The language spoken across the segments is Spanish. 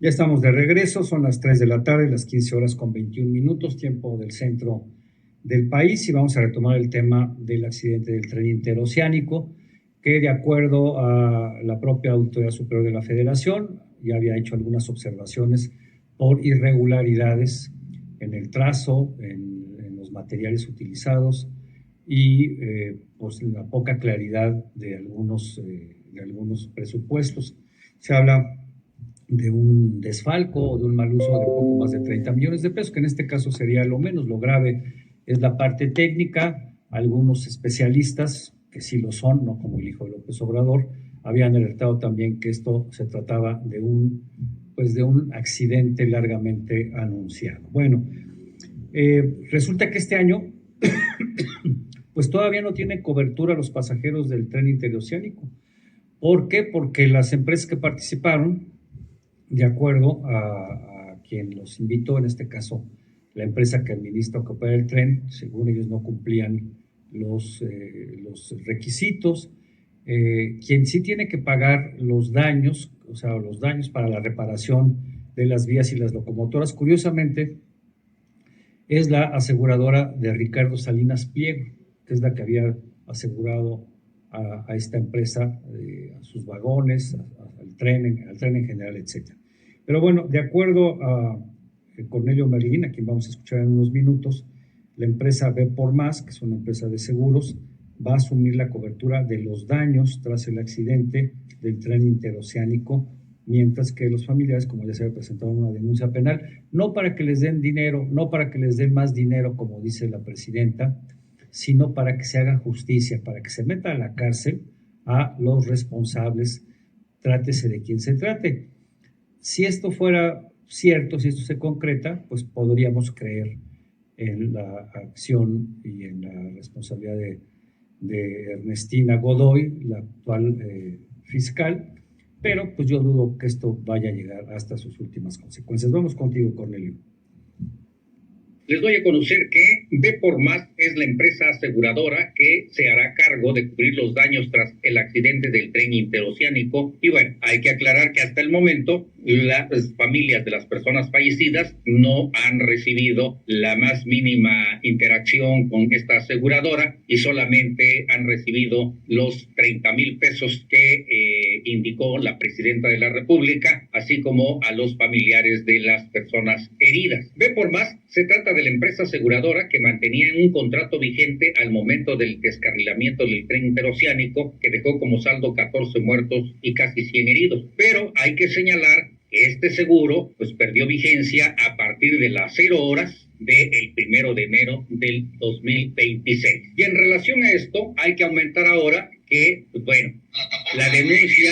Ya estamos de regreso, son las 3 de la tarde, las 15 horas con 21 minutos, tiempo del centro del país, y vamos a retomar el tema del accidente del tren interoceánico, que de acuerdo a la propia Auditoría Superior de la Federación, ya había hecho algunas observaciones por irregularidades en el trazo, en los materiales utilizados y pues la poca claridad de algunos presupuestos. Se habla de un desfalco o de un mal uso de poco más de 30 millones de pesos, que en este caso sería lo menos. Lo grave es la parte técnica. Algunos especialistas, que sí lo son, no como el hijo de López Obrador, habían alertado también que esto se trataba de un accidente largamente anunciado. Bueno, resulta que este año pues todavía no tienen cobertura los pasajeros del tren interoceánico. ¿Por qué? Porque las empresas que participaron, de acuerdo a quien los invitó, en este caso la empresa que administra o que opera el tren, según ellos no cumplían los requisitos. Quien sí tiene que pagar los daños, o sea, los daños para la reparación de las vías y las locomotoras, curiosamente, es la aseguradora de Ricardo Salinas Pliego, que es la que había asegurado a esta empresa, a sus vagones, al tren en general, etc. Pero bueno, de acuerdo a Cornelio Merlín, a quien vamos a escuchar en unos minutos, la empresa B por Más, que es una empresa de seguros, va a asumir la cobertura de los daños tras el accidente del tren interoceánico, mientras que los familiares, como ya se había presentado una denuncia penal, no para que les den dinero, no para que les den más dinero, como dice la presidenta, sino para que se haga justicia, para que se meta a la cárcel a los responsables, trátese de quien se trate. Si esto fuera cierto, si esto se concreta, pues podríamos creer en la acción y en la responsabilidad de Ernestina Godoy, la actual fiscal, pero pues yo dudo que esto vaya a llegar hasta sus últimas consecuencias. Vamos contigo, Cornelio. Les doy a conocer que B por Más es la empresa aseguradora que se hará cargo de cubrir los daños tras el accidente del tren interoceánico. Y bueno, hay que aclarar que hasta el momento las familias de las personas fallecidas no han recibido la más mínima interacción con esta aseguradora y solamente han recibido los 30,000 pesos que indicó la presidenta de la República, así como a los familiares de las personas heridas. B por Más se trata de la empresa aseguradora que mantenía un contrato vigente al momento del descarrilamiento del tren interoceánico, que dejó como saldo 14 muertos y casi 100 heridos. Pero hay que señalar que este seguro pues perdió vigencia a partir de las 0 horas del 1 de enero del 2026. Y en relación a esto, hay que aumentar ahora que, pues bueno, la denuncia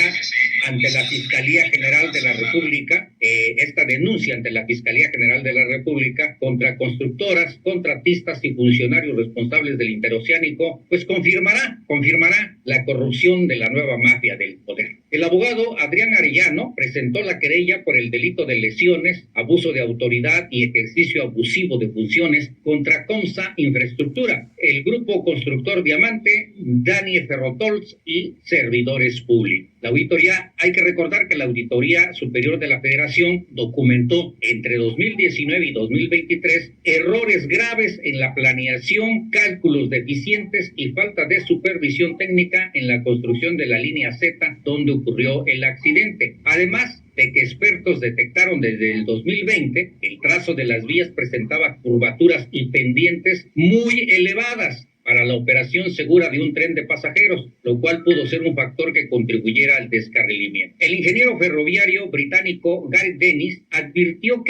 ante la Fiscalía General de la República, esta denuncia ante la Fiscalía General de la República contra constructoras, contratistas y funcionarios responsables del interoceánico, pues confirmará la corrupción de la nueva mafia del poder. El abogado Adrián Arellano presentó la querella por el delito de lesiones, abuso de autoridad y ejercicio abusivo de funciones contra Comsa Infraestructura, el grupo constructor Diamante, Dani Ferrotols y servidores públicos. La auditoría, hay que recordar que la Auditoría Superior de la Federación documentó entre 2019 y 2023 errores graves en la planeación, cálculos deficientes y falta de supervisión técnica en la construcción de la línea Z donde ocurrió el accidente. Además de que expertos detectaron desde el 2020 el trazo de las vías presentaba curvaturas y pendientes muy elevadas para la operación segura de un tren de pasajeros, lo cual pudo ser un factor que contribuyera al descarrilamiento. El ingeniero ferroviario británico Gareth Dennis advirtió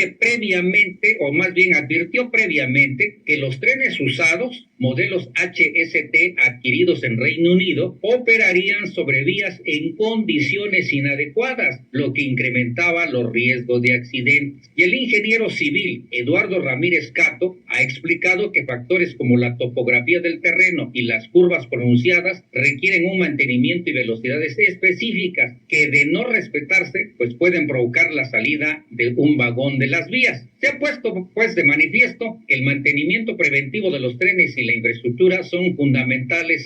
previamente que los trenes usados, modelos HST adquiridos en Reino Unido, operarían sobre vías en condiciones inadecuadas, lo que incrementaba los riesgos de accidentes. Y el ingeniero civil Eduardo Ramírez Cato ha explicado que factores como la topografía del terreno y las curvas pronunciadas requieren un mantenimiento y velocidades específicas que, de no respetarse, pues pueden provocar la salida de un vagón de las vías. Se ha puesto pues de manifiesto que el mantenimiento preventivo de los trenes y la infraestructura son fundamentales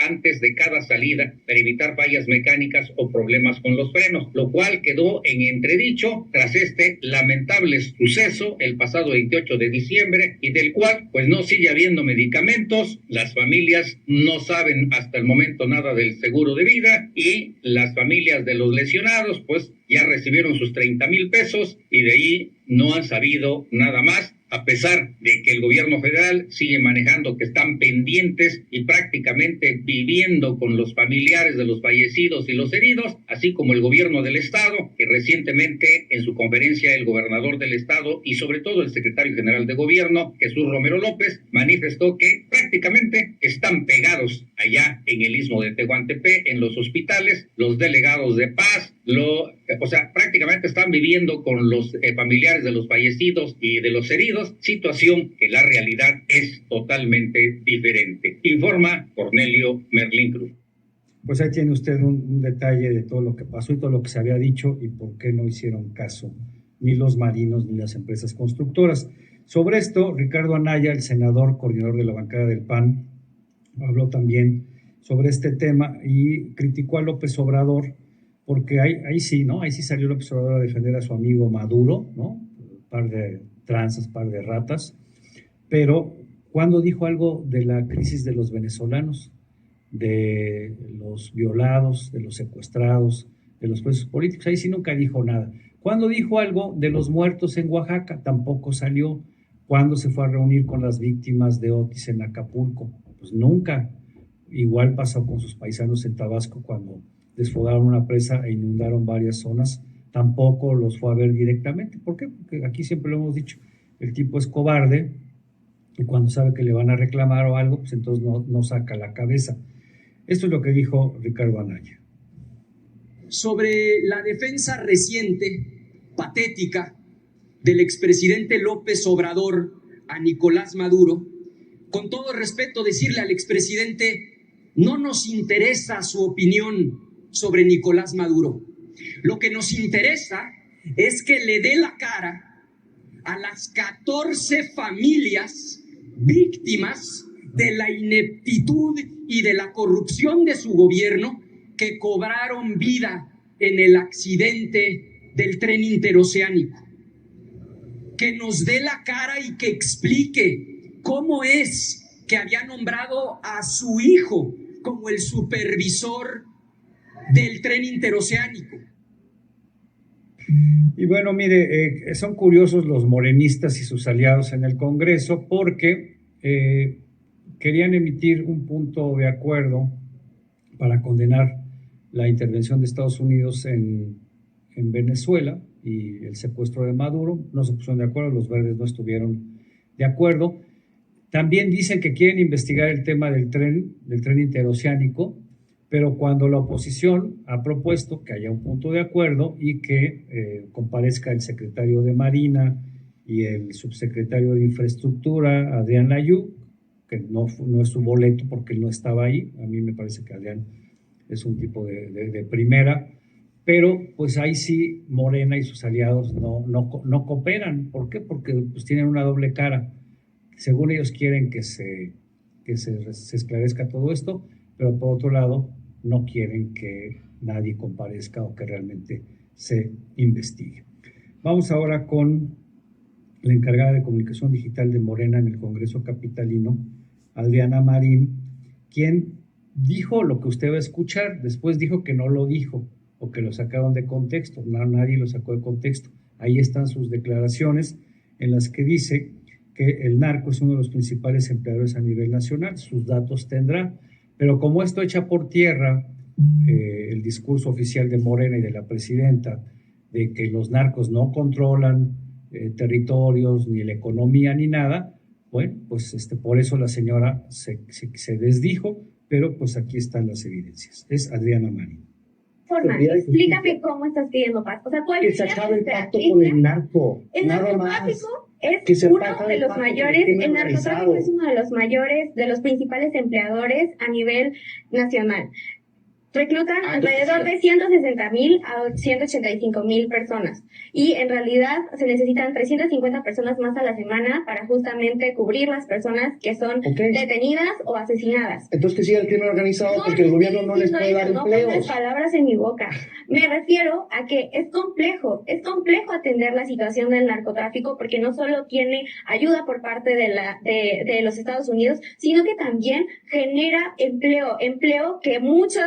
antes de cada salida para evitar fallas mecánicas o problemas con los frenos, lo cual quedó en entredicho tras este lamentable suceso el pasado 28 de diciembre y del cual pues no sigue habiendo medicamentos, las familias no saben hasta el momento nada del seguro de vida y las familias de los lesionados pues ya recibieron sus 30,000 pesos y de ahí no han sabido nada más, a pesar de que el gobierno federal sigue manejando que están pendientes y prácticamente viviendo con los familiares de los fallecidos y los heridos, así como el gobierno del estado, que recientemente en su conferencia el gobernador del estado y sobre todo el secretario general de gobierno, Jesús Romero López, manifestó que prácticamente están pegados allá en el istmo de Tehuantepec, en los hospitales, los delegados de paz, prácticamente están viviendo con los familiares de los fallecidos y de los heridos, situación que la realidad es totalmente diferente. Informa Cornelio Merlín Cruz. Pues ahí tiene usted un detalle de todo lo que pasó y todo lo que se había dicho y por qué no hicieron caso ni los marinos ni las empresas constructoras. Sobre esto, Ricardo Anaya, el senador coordinador de la bancada del PAN, habló también sobre este tema y criticó a López Obrador porque ahí sí salió López Obrador a defender a su amigo Maduro, ¿no? Par de tranzas, par de ratas, pero cuando dijo algo de la crisis de los venezolanos, de los violados, de los secuestrados, de los presos políticos, ahí sí nunca dijo nada. Cuando dijo algo de los muertos en Oaxaca, tampoco salió. Cuando se fue a reunir con las víctimas de Otis en Acapulco, pues nunca. Igual pasó con sus paisanos en Tabasco cuando desfogaron una presa e inundaron varias zonas, tampoco los fue a ver directamente. ¿Por qué? Porque aquí siempre lo hemos dicho, el tipo es cobarde y cuando sabe que le van a reclamar o algo, pues entonces no saca la cabeza. Esto es lo que dijo Ricardo Anaya. Sobre la defensa reciente, patética, del expresidente López Obrador a Nicolás Maduro, con todo respeto decirle al expresidente, no nos interesa su opinión sobre Nicolás Maduro. Lo que nos interesa es que le dé la cara a las 14 familias víctimas de la ineptitud y de la corrupción de su gobierno que cobraron vida en el accidente del tren interoceánico. Que nos dé la cara y que explique cómo es que había nombrado a su hijo como el supervisor del tren interoceánico. Y bueno, mire, son curiosos los morenistas y sus aliados en el Congreso porque querían emitir un punto de acuerdo para condenar la intervención de Estados Unidos en Venezuela y el secuestro de Maduro. No se pusieron de acuerdo, los verdes no estuvieron de acuerdo. También dicen que quieren investigar el tema del tren interoceánico, pero cuando la oposición ha propuesto que haya un punto de acuerdo y que comparezca el secretario de Marina y el subsecretario de Infraestructura, Adrián Layú, que no es su boleto porque él no estaba ahí. A mí me parece que Adrián es un tipo de primera, pero pues ahí sí Morena y sus aliados no cooperan. ¿Por qué? Porque pues tienen una doble cara. Según ellos quieren que se esclarezca todo esto, pero por otro lado no quieren que nadie comparezca o que realmente se investigue. Vamos ahora con la encargada de comunicación digital de Morena en el Congreso Capitalino, Adriana Marín, quien dijo lo que usted va a escuchar, después dijo que no lo dijo o que lo sacaron de contexto. No, nadie lo sacó de contexto. Ahí están sus declaraciones en las que dice que el narco es uno de los principales empleadores a nivel nacional, sus datos tendrá, pero como esto echa por tierra el discurso oficial de Morena y de la presidenta de que los narcos no controlan territorios, ni la economía, ni nada, bueno, pues por eso la señora se desdijo, pero pues aquí están las evidencias. Es Adriana Marín. Explícame cómo estás pidiendo paz. O sea, ¿cuál que se acabe el pacto con el narco. El narcotráfico es uno de los mayores, el narcotráfico es uno de los mayores, de los principales empleadores a nivel nacional. Reclutan alrededor de 160,000 a 185,000 personas. Y en realidad se necesitan 350 personas más a la semana para justamente cubrir las personas que son detenidas o asesinadas. Entonces que siga el crimen organizado porque el gobierno no les puede dar empleos. No pongas palabras en mi boca. Me refiero a que es complejo atender la situación del narcotráfico porque no solo tiene ayuda por parte de los Estados Unidos, sino que también genera empleo que muchos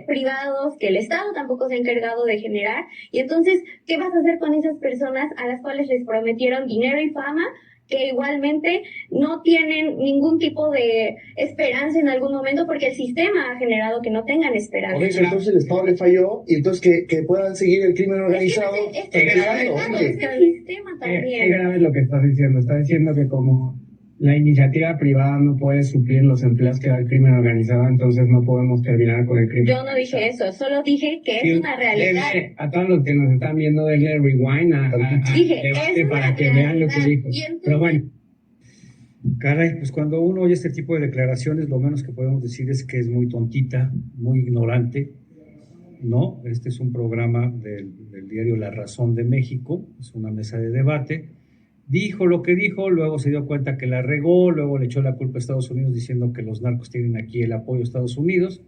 privados, que el Estado tampoco se ha encargado de generar. Y entonces, ¿qué vas a hacer con esas personas a las cuales les prometieron dinero y fama, que igualmente no tienen ningún tipo de esperanza en algún momento porque el sistema ha generado que no tengan esperanza? Por eso entonces el Estado le falló y entonces que puedan seguir el crimen organizado. Es el sistema también. Es grave lo que estás diciendo. Está diciendo que como la iniciativa privada no puede suplir los empleos que da el crimen organizado, entonces no podemos terminar con el crimen. Yo no dije eso, solo dije que es una realidad. A todos los que nos están viendo, denle rewind a debate para que vean lo que dijo. Pero bueno. Caray, pues cuando uno oye este tipo de declaraciones, lo menos que podemos decir es que es muy tontita, muy ignorante. No, este es un programa del diario La Razón de México, es una mesa de debate. Dijo lo que dijo, luego se dio cuenta que la regó, luego le echó la culpa a Estados Unidos diciendo que los narcos tienen aquí el apoyo de Estados Unidos,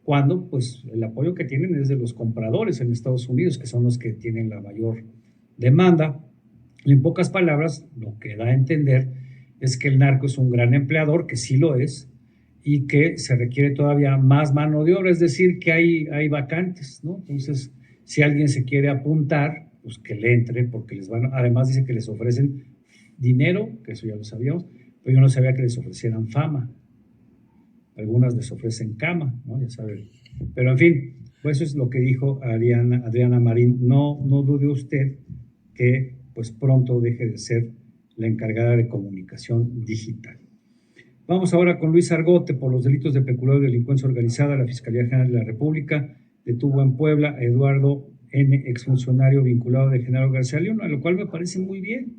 cuando pues el apoyo que tienen es de los compradores en Estados Unidos, que son los que tienen la mayor demanda. Y en pocas palabras, lo que da a entender es que el narco es un gran empleador, que sí lo es, y que se requiere todavía más mano de obra, es decir, que hay vacantes, ¿no? Entonces, si alguien se quiere apuntar, pues que le entre, porque además dice que les ofrecen dinero, que eso ya lo sabíamos, pero yo no sabía que les ofrecieran fama. Algunas les ofrecen cama, ¿no? Ya saben. Pero en fin, pues eso es lo que dijo Adriana Marín. No dude usted que pues pronto deje de ser la encargada de comunicación digital. Vamos ahora con Luis Argote. Por los delitos de peculado y delincuencia organizada, la Fiscalía General de la República detuvo en Puebla a Eduardo N., exfuncionario vinculado de Genaro García León, a lo cual me parece muy bien.